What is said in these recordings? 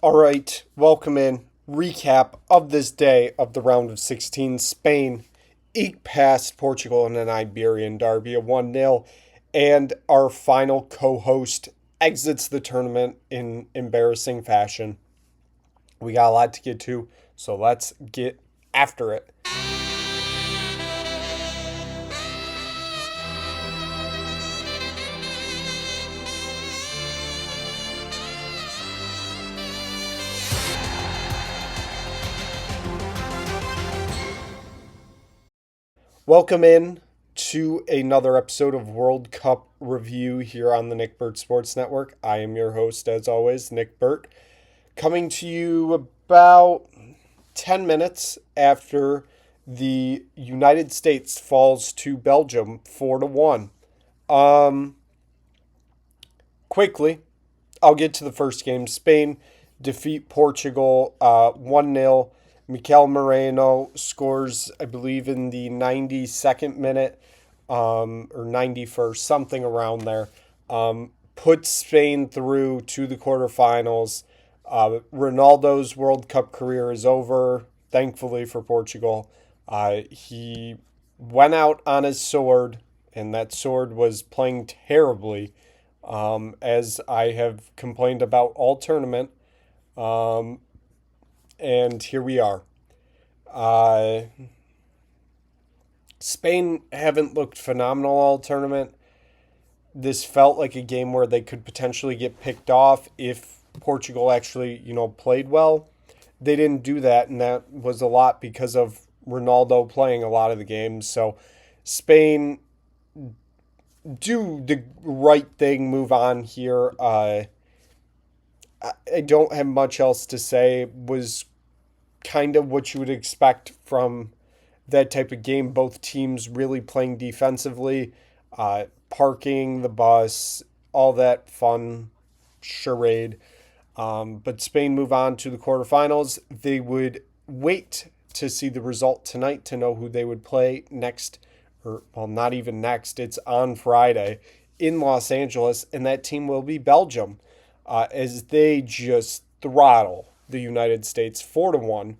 All right, welcome in. Recap of this day of the round of 16. Spain eked past Portugal in an Iberian derby, a 1-0, and our final co-host exits the tournament in embarrassing fashion. We got a lot to get to, so let's get after it. Welcome in to another episode of World Cup Review here on the Nick Burt Sports Network. I am your host, as always, Nick Burt, coming to you about 10 minutes after the United States falls to Belgium 4-1. Um, Quickly, I'll get to the first game. Spain defeat Portugal 1-0. Mikel Moreno scores, I believe, in the 92nd minute or 91st, something around there. Puts Spain through to the quarterfinals. Ronaldo's World Cup career is over, thankfully for Portugal. He went out on his sword, and that sword was playing terribly, as I have complained about all tournament. Um, and here we are. Uh, Spain haven't looked phenomenal all tournament. This felt like a game where they could potentially get picked off if Portugal actually, played well. They didn't do that, and that was a lot because of Ronaldo playing a lot of the games. So Spain do the right thing, move on here. I don't have much else to say. It was kind of what you would expect from that type of game. Both teams really playing defensively, parking the bus, all that fun charade. But Spain move on to the quarterfinals. They would wait to see the result tonight to know who they would play next, or, well, not even next. It's on Friday in Los Angeles, and that team will be Belgium, as they just throttle the United States 4-1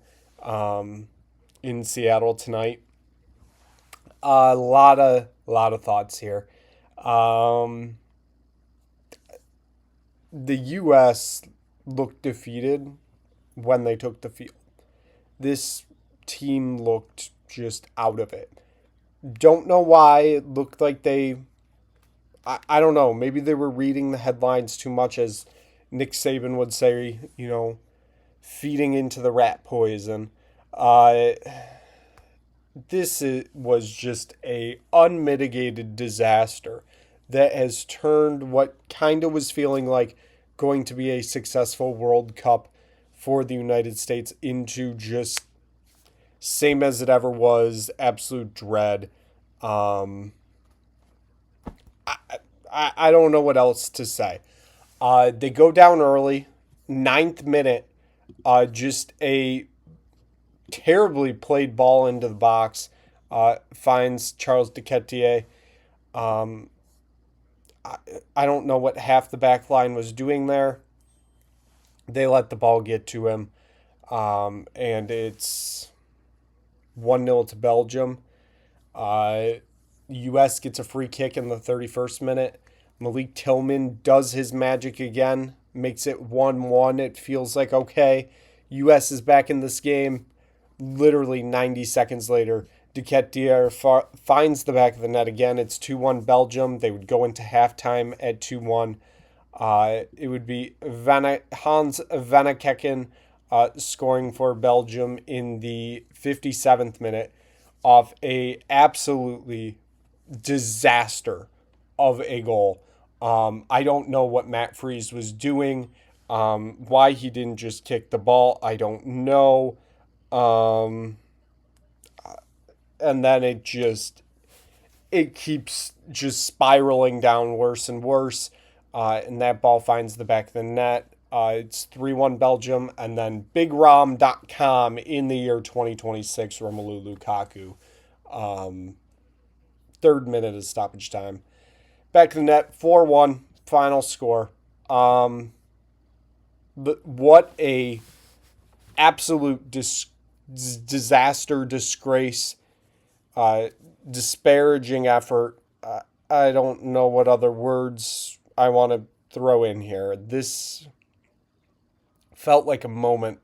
in Seattle tonight. A lot of thoughts here. Um, the U.S. looked defeated when they took the field. This team looked just out of it. Don't know why. It looked like I don't know. Maybe they were reading the headlines too much, as Nick Saban would say, feeding into the rat poison. Uh, was just a unmitigated disaster that has turned what kind of was feeling like going to be a successful World Cup for the United States into just same as it ever was, absolute dread. Um, I, I don't know what else to say. They go down early, ninth minute, just a terribly played ball into the box, finds Charles Diketier. Um, I, I don't know what half the back line was doing there. They let the ball get to him, and it's 1-0 to Belgium. Uh, U.S. gets a free kick in the 31st minute. Malik Tillman does his magic again, makes it 1-1. It feels like, okay, U.S. is back in this game. Literally 90 seconds later, Diketier finds the back of the net again. It's 2-1 Belgium. They would go into halftime at 2-1. It would be Hans Vannekekken scoring for Belgium in the 57th minute off a absolutely disaster of a goal. I don't know what Matt Freese was doing. Why he didn't just kick the ball, I don't know. Um, and then it keeps just spiraling down worse and worse. And that ball finds the back of the net. It's 3-1 Belgium. And then BigRom.com in the year 2026, Romelu Lukaku. Third minute of stoppage time. Back to the net, 4-1, final score. What a absolute disaster, disgrace, uh, disparaging effort. I don't know what other words I want to throw in here. This felt like a moment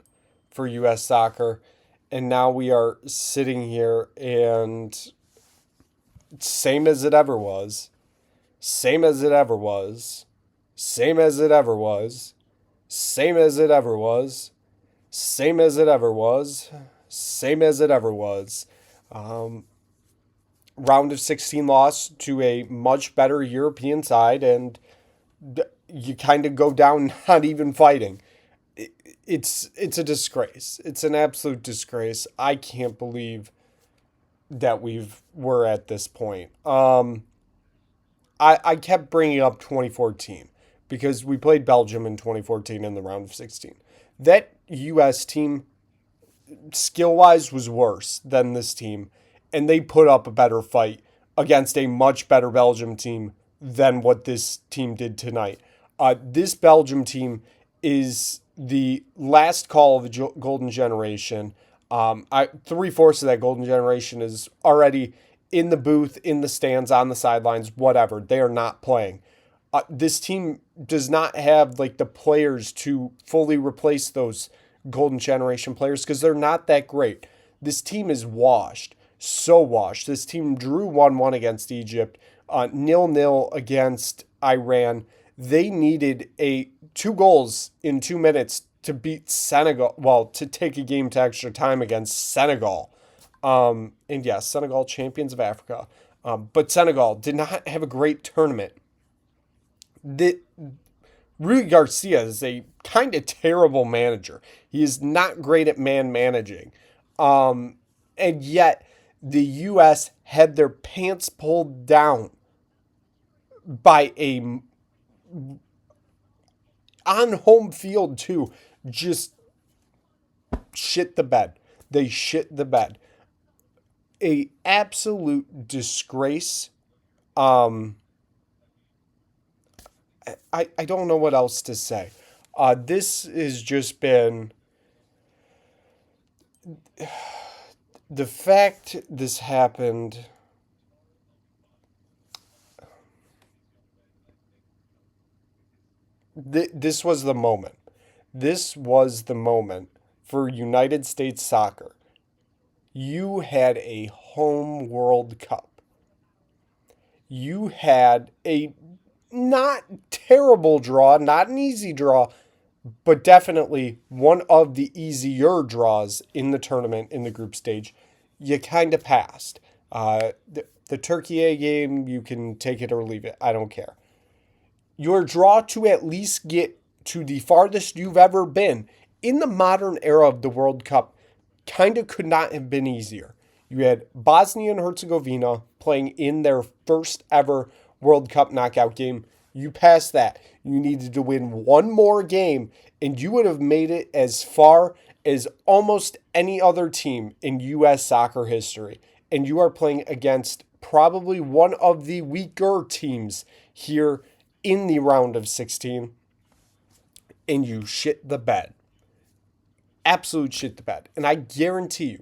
for U.S. soccer, and now we are sitting here and same as it ever was, same as it ever was, same as it ever was, same as it ever was, same as it ever was, same as it ever was. Um, Round of 16 loss to a much better European side, and you kind of go down not even fighting. It's a disgrace. It's an absolute disgrace. I can't believe that we're at this point. I kept bringing up 2014 because we played Belgium in 2014 in the round of 16. That U.S. team, skill wise, was worse than this team, and they put up a better fight against a much better Belgium team than what this team did tonight. This Belgium team is the last call of the golden generation. Three-fourths of that golden generation is already in the booth, in the stands, on the sidelines, whatever. They are not playing. This team does not have like the players to fully replace those golden generation players because they're not that great. This team is washed, so washed. This team drew 1-1 against Egypt, 0-0 against Iran. They needed 2 goals in 2 minutes to beat Senegal, well, to take a game to extra time against Senegal. And yes, Senegal, champions of Africa. But Senegal did not have a great tournament. Rui Garcia is a kind of terrible manager. He is not great at man managing. And yet, the U.S. had their pants pulled down by on home field too, just shit the bed. They shit the bed. A absolute disgrace. I don't know what else to say. This has just been the fact this happened. This was the moment. This was the moment for United States soccer. You had a home World Cup. You had a not terrible draw, not an easy draw, but definitely one of the easier draws in the tournament in the group stage. You kind of passed. The Turkey A game, you can take it or leave it. I don't care. Your draw to at least get to the farthest you've ever been in the modern era of the World Cup kind of could not have been easier. You had Bosnia and Herzegovina playing in their first ever World Cup knockout game. You passed that. You needed to win one more game, and you would have made it as far as almost any other team in U.S. soccer history. And you are playing against probably one of the weaker teams here in the round of 16, and you shit the bed. Absolute shit the bed. And I guarantee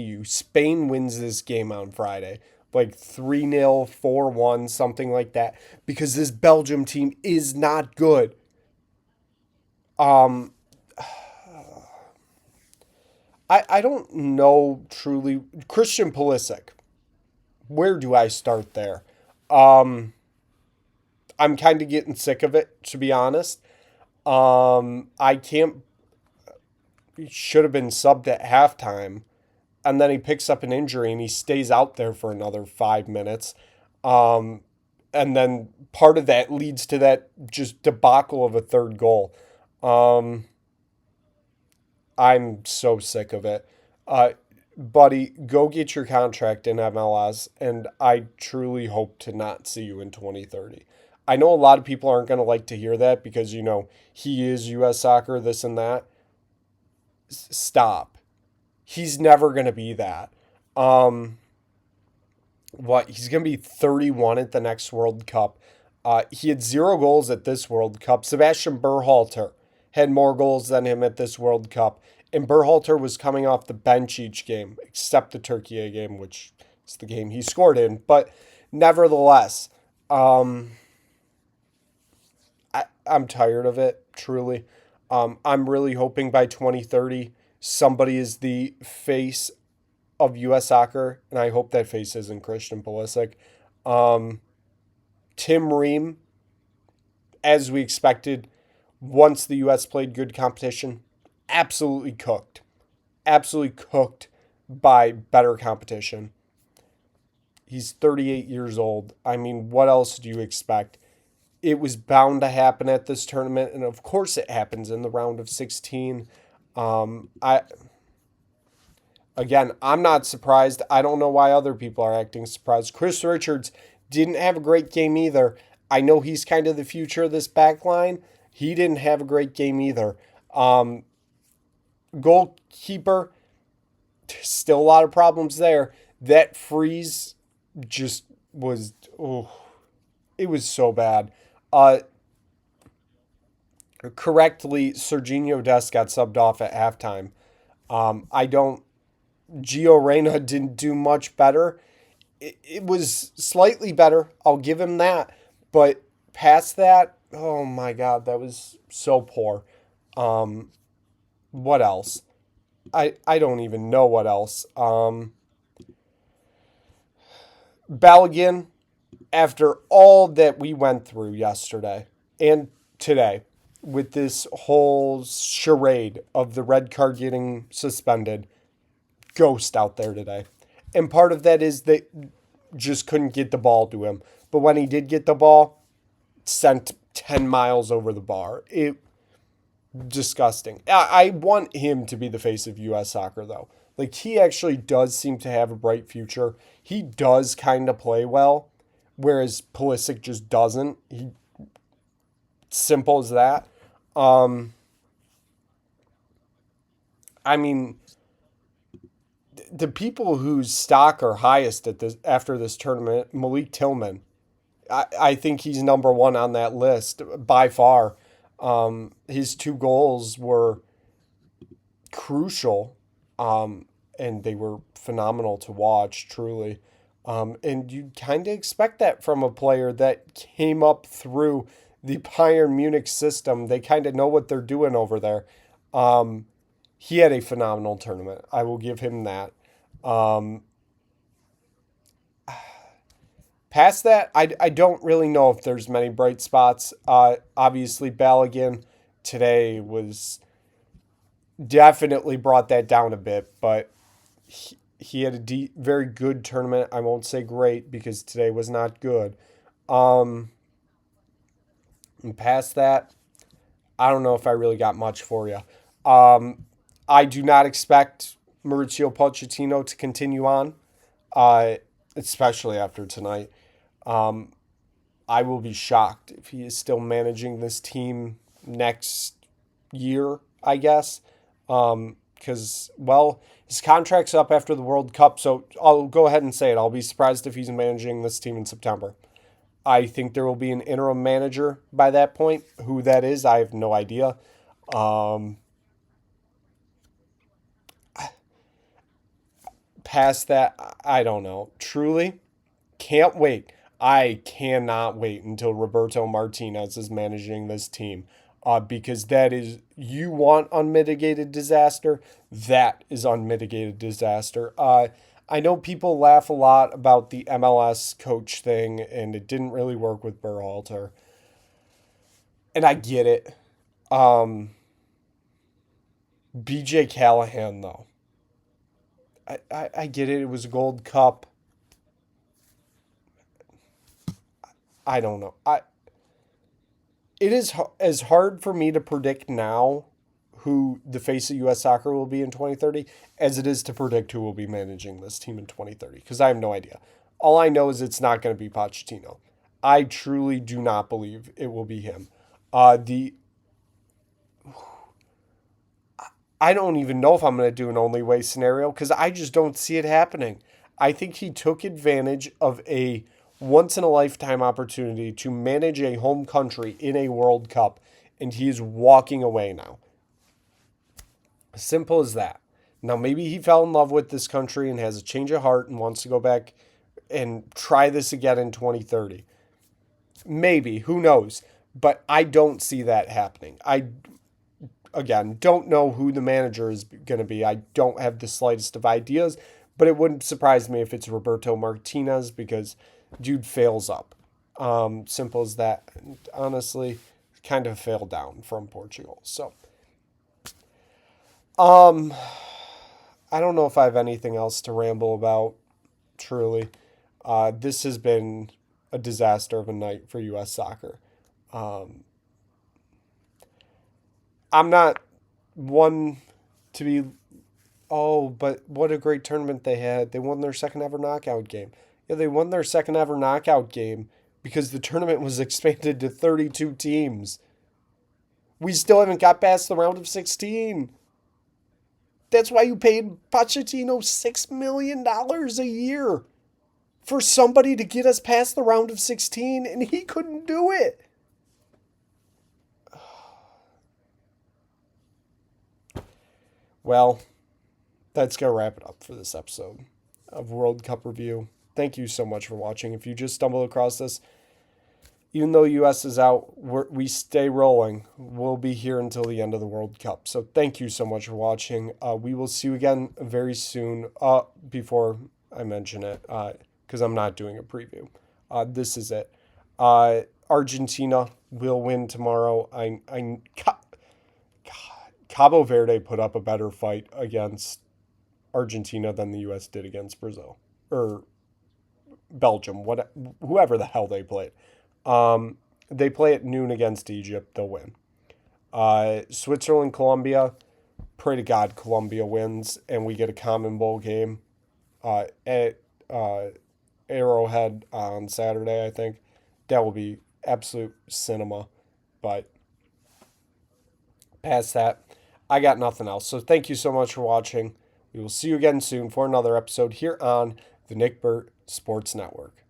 you, Spain wins this game on Friday. Like 3-0, 4-1, something like that. Because this Belgium team is not good. I don't know truly. Christian Pulisic. Where do I start there? I'm kind of getting sick of it, to be honest. I can't. He should have been subbed at halftime, and then he picks up an injury and he stays out there for another 5 minutes. And then part of that leads to that just debacle of a third goal. I'm so sick of it. Buddy, go get your contract in MLS, and I truly hope to not see you in 2030. I know a lot of people aren't going to like to hear that because, he is U.S. soccer, this and that. Stop. He's never going to be that. He's going to be 31 at the next World Cup. He had 0 goals at this World Cup. Sebastian Berhalter had more goals than him at this World Cup. And Berhalter was coming off the bench each game, except the Turkey game, which is the game he scored in. But nevertheless, I'm tired of it, truly. I'm really hoping by 2030 somebody is the face of U.S. soccer, and I hope that face isn't Christian Pulisic. Tim Ream, as we expected, once the U.S. played good competition, absolutely cooked. Absolutely cooked by better competition. He's 38 years old. I mean, what else do you expect? It was bound to happen at this tournament, and of course it happens in the round of 16. I'm not surprised. I don't know why other people are acting surprised. Chris Richards didn't have a great game either. I know he's kind of the future of this back line. He didn't have a great game either. Goalkeeper, still a lot of problems there. That freeze just was, it was so bad. Correctly, Serginho Dest got subbed off at halftime. Gio Reyna didn't do much better. It was slightly better. I'll give him that. But past that, oh my God, that was so poor. What else? I don't even know what else. Balogun, after all that we went through yesterday and today with this whole charade of the red card getting suspended, ghost out there today. And part of that is they just couldn't get the ball to him. But when he did get the ball, sent 10 miles over the bar. Disgusting. I want him to be the face of U.S. soccer, though. Like, he actually does seem to have a bright future. He does kind of play well, whereas Pulisic just doesn't. Simple as that. I mean, the people whose stock are highest after this tournament, Malik Tillman, I think he's number one on that list by far. His 2 goals were crucial, and they were phenomenal to watch, truly. And you kind of expect that from a player that came up through the Bayern Munich system. They kind of know what they're doing over there. He had a phenomenal tournament. I will give him that. Past that, I don't really know if there's many bright spots. Obviously, Balogun today was definitely brought that down a bit, but he had a very good tournament. I won't say great because today was not good. And past that, I don't know if I really got much for you. I do not expect Mauricio Pochettino to continue on, especially after tonight. I will be shocked if he is still managing this team next year, I guess. Because, his contract's up after the World Cup, so I'll go ahead and say it. I'll be surprised if he's managing this team in September. I think there will be an interim manager by that point. Who that is, I have no idea. Past that, I don't know. Truly, can't wait. I cannot wait until Roberto Martinez is managing this team. Because that is, you want unmitigated disaster, that is unmitigated disaster. I know people laugh a lot about the MLS coach thing, and it didn't really work with Berhalter. And I get it. BJ Callahan, though. I get it. It was a Gold Cup. I don't know. It is as hard for me to predict now who the face of U.S. soccer will be in 2030 as it is to predict who will be managing this team in 2030, because I have no idea. All I know is it's not going to be Pochettino. I truly do not believe it will be him. I don't even know if I'm going to do an only way scenario because I just don't see it happening. I think he took advantage of a once-in-a-lifetime opportunity to manage a home country in a World Cup, and he is walking away now. Simple as that. Now, maybe he fell in love with this country and has a change of heart and wants to go back and try this again in 2030. Maybe, who knows? But I don't see that happening. I, again, don't know who the manager is going to be. I don't have the slightest of ideas, but it wouldn't surprise me if it's Roberto Martinez because dude fails up. Simple as that. And honestly, kind of failed down from Portugal. So, I don't know if I have anything else to ramble about, truly. This has been a disaster of a night for U.S. soccer. I'm not one to be, oh, but what a great tournament they had. They won their second ever knockout game. Yeah, they won their second ever knockout game because the tournament was expanded to 32 teams. We still haven't got past the round of 16. That's why you paid Pochettino $6 million a year for somebody to get us past the round of 16, and he couldn't do it. Well, that's going to wrap it up for this episode of World Cup Review. Thank you so much for watching. If you just stumbled across this, even though U.S. is out, we stay rolling. We'll be here until the end of the World Cup. So thank you so much for watching. We will see you again very soon. Before I mention it, because I'm not doing a preview. This is it. Argentina will win tomorrow. Cabo Verde put up a better fight against Argentina than the U.S. did against Brazil. Or Belgium, whoever the hell they played. They play at noon against Egypt. They'll win. Switzerland, Colombia. Pray to God Colombia wins and we get a Common Bowl game at Arrowhead on Saturday, I think. That will be absolute cinema. But past that, I got nothing else. So thank you so much for watching. We will see you again soon for another episode here on the Nick Burt Sports Network.